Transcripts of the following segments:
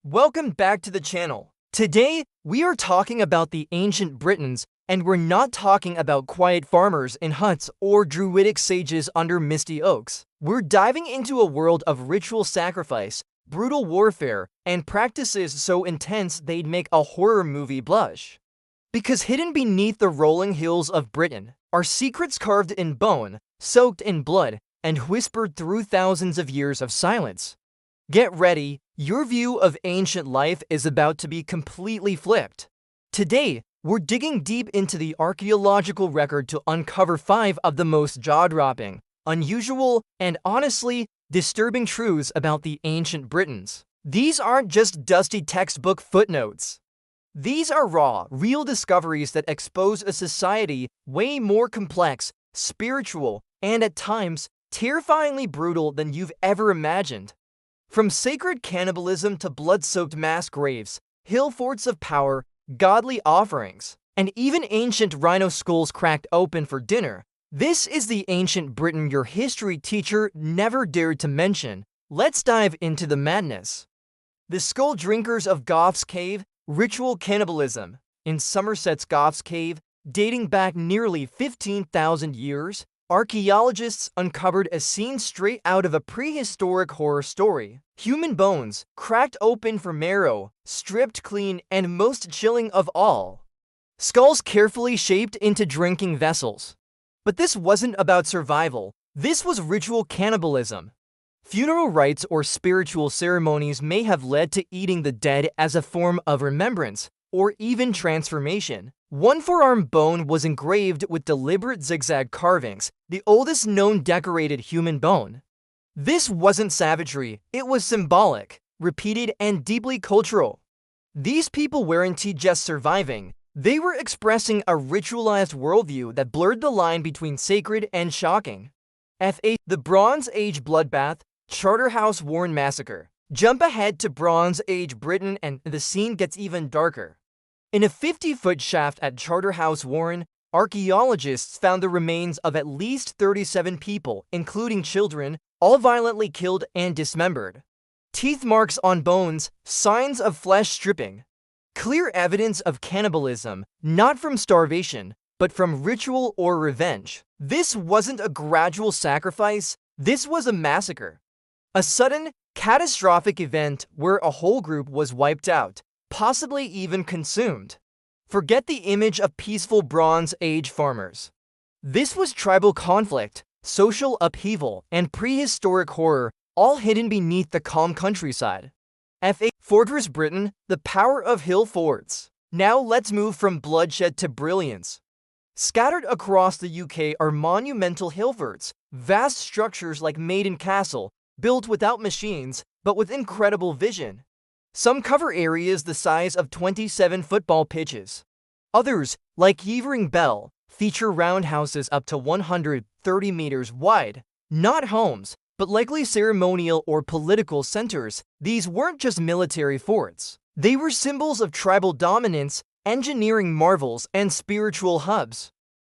Welcome back to the channel. Today, we are talking about the ancient Britons, and we're not talking about quiet farmers in huts or druidic sages under misty oaks. We're diving into a world of ritual sacrifice, brutal warfare, and practices so intense they'd make a horror movie blush. Because hidden beneath the rolling hills of Britain are secrets carved in bone, soaked in blood, and whispered through thousands of years of silence. Get ready, your view of ancient life is about to be completely flipped. Today, we're digging deep into the archaeological record to uncover 5 of the most jaw-dropping, unusual, and honestly, disturbing truths about the ancient Britons. These aren't just dusty textbook footnotes. These are raw, real discoveries that expose a society way more complex, spiritual, and at times, terrifyingly brutal than you've ever imagined. From sacred cannibalism to blood-soaked mass graves, hill forts of power, godly offerings, and even ancient rhino skulls cracked open for dinner, this is the ancient Britain your history teacher never dared to mention. Let's dive into the madness. The skull drinkers of Goth's Cave, ritual cannibalism. In Somerset's Goth's Cave, dating back nearly 15,000 years, archaeologists uncovered a scene straight out of a prehistoric horror story. Human bones, cracked open for marrow, stripped clean, and most chilling of all, skulls carefully shaped into drinking vessels. But this wasn't about survival. This was ritual cannibalism. Funeral rites or spiritual ceremonies may have led to eating the dead as a form of remembrance, or even transformation. One forearm bone was engraved with deliberate zigzag carvings, the oldest known decorated human bone. This wasn't savagery, it was symbolic, repeated, and deeply cultural. These people weren't just surviving, they were expressing a ritualized worldview that blurred the line between sacred and shocking. The Bronze Age bloodbath, Charterhouse Warren massacre. Jump ahead to Bronze Age Britain and the scene gets even darker. In a 50-foot shaft at Charterhouse Warren, archaeologists found the remains of at least 37 people, including children, all violently killed and dismembered. Teeth marks on bones, signs of flesh stripping. Clear evidence of cannibalism, not from starvation, but from ritual or revenge. This wasn't a gradual sacrifice, this was a massacre. A sudden, catastrophic event where a whole group was wiped out, possibly even consumed. Forget the image of peaceful Bronze Age farmers. This was tribal conflict, social upheaval, and prehistoric horror, all hidden beneath the calm countryside. Fortress Britain, the power of hill forts. Now let's move from bloodshed to brilliance. Scattered across the UK are monumental hill forts, vast structures like Maiden Castle, built without machines, but with incredible vision. Some cover areas the size of 27 football pitches. Others, like Yeavering Bell, feature roundhouses up to 130 meters wide. Not homes, but likely ceremonial or political centers. These weren't just military forts. They were symbols of tribal dominance, engineering marvels, and spiritual hubs.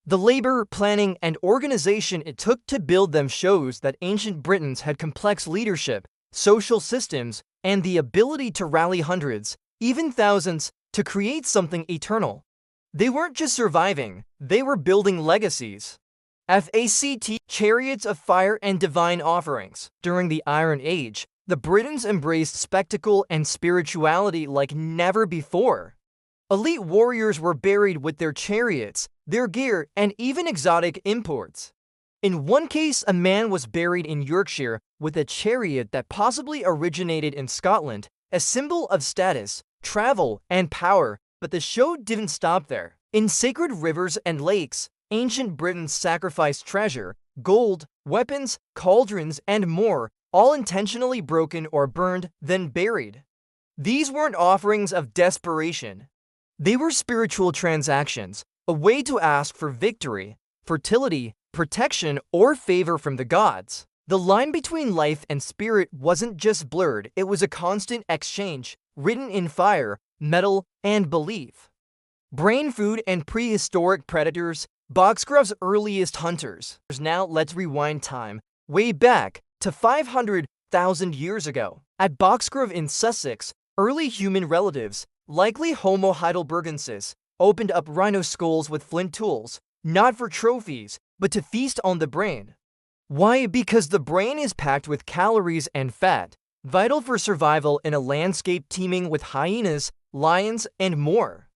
The labor, planning, and organization it took to build them shows that ancient Britons had complex leadership, social systems, and the ability to rally hundreds, even thousands, to create something eternal. They weren't just surviving, they were building legacies. Chariots of fire and divine offerings. During the Iron Age, the Britons embraced spectacle and spirituality like never before. Elite warriors were buried with their chariots, their gear, and even exotic imports. In one case, a man was buried in Yorkshire with a chariot that possibly originated in Scotland, a symbol of status, travel, and power, but the show didn't stop there. In sacred rivers and lakes, ancient Britons sacrificed treasure, gold, weapons, cauldrons, and more, all intentionally broken or burned, then buried. These weren't offerings of desperation. They were spiritual transactions, a way to ask for victory, fertility, protection, or favor from the gods. The line between life and spirit wasn't just blurred, it was a constant exchange, written in fire, metal, and belief. Brain food and prehistoric predators, Boxgrove's earliest hunters. Now let's rewind time, way back to 500,000 years ago. At Boxgrove in Sussex, Early human relatives, likely Homo heidelbergensis, opened up rhino skulls with flint tools, not for trophies, but to feast on the brain. Why? Because the brain is packed with calories and fat, vital for survival in a landscape teeming with hyenas, lions, and more.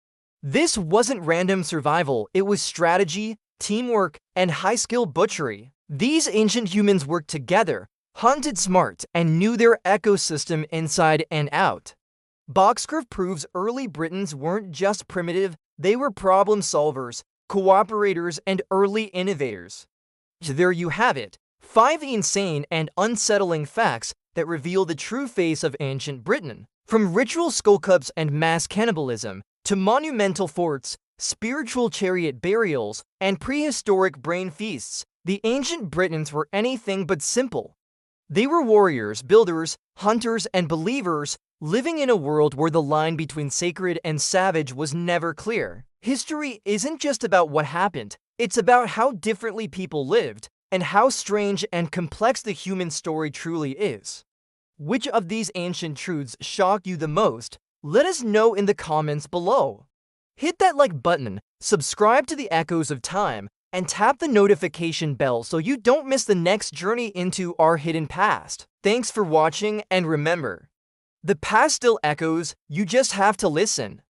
This wasn't random survival, it was strategy, teamwork, and high-skill butchery. These ancient humans worked together, hunted smart, and knew their ecosystem inside and out. Boxcurve proves early Britons weren't just primitive, they were problem solvers, cooperators, and early innovators. There you have it, 5 insane and unsettling facts that reveal the true face of ancient Britain. From ritual skullcups and mass cannibalism, to monumental forts, spiritual chariot burials, and prehistoric brain feasts, the ancient Britons were anything but simple. They were warriors, builders, hunters, and believers, living in a world where the line between sacred and savage was never clear. History isn't just about what happened, it's about how differently people lived, and how strange and complex the human story truly is. Which of these ancient truths shock you the most? Let us know in the comments below. Hit that like button, subscribe to the Echoes of Time, and tap the notification bell so you don't miss the next journey into our hidden past. Thanks for watching, and remember, the past still echoes, you just have to listen.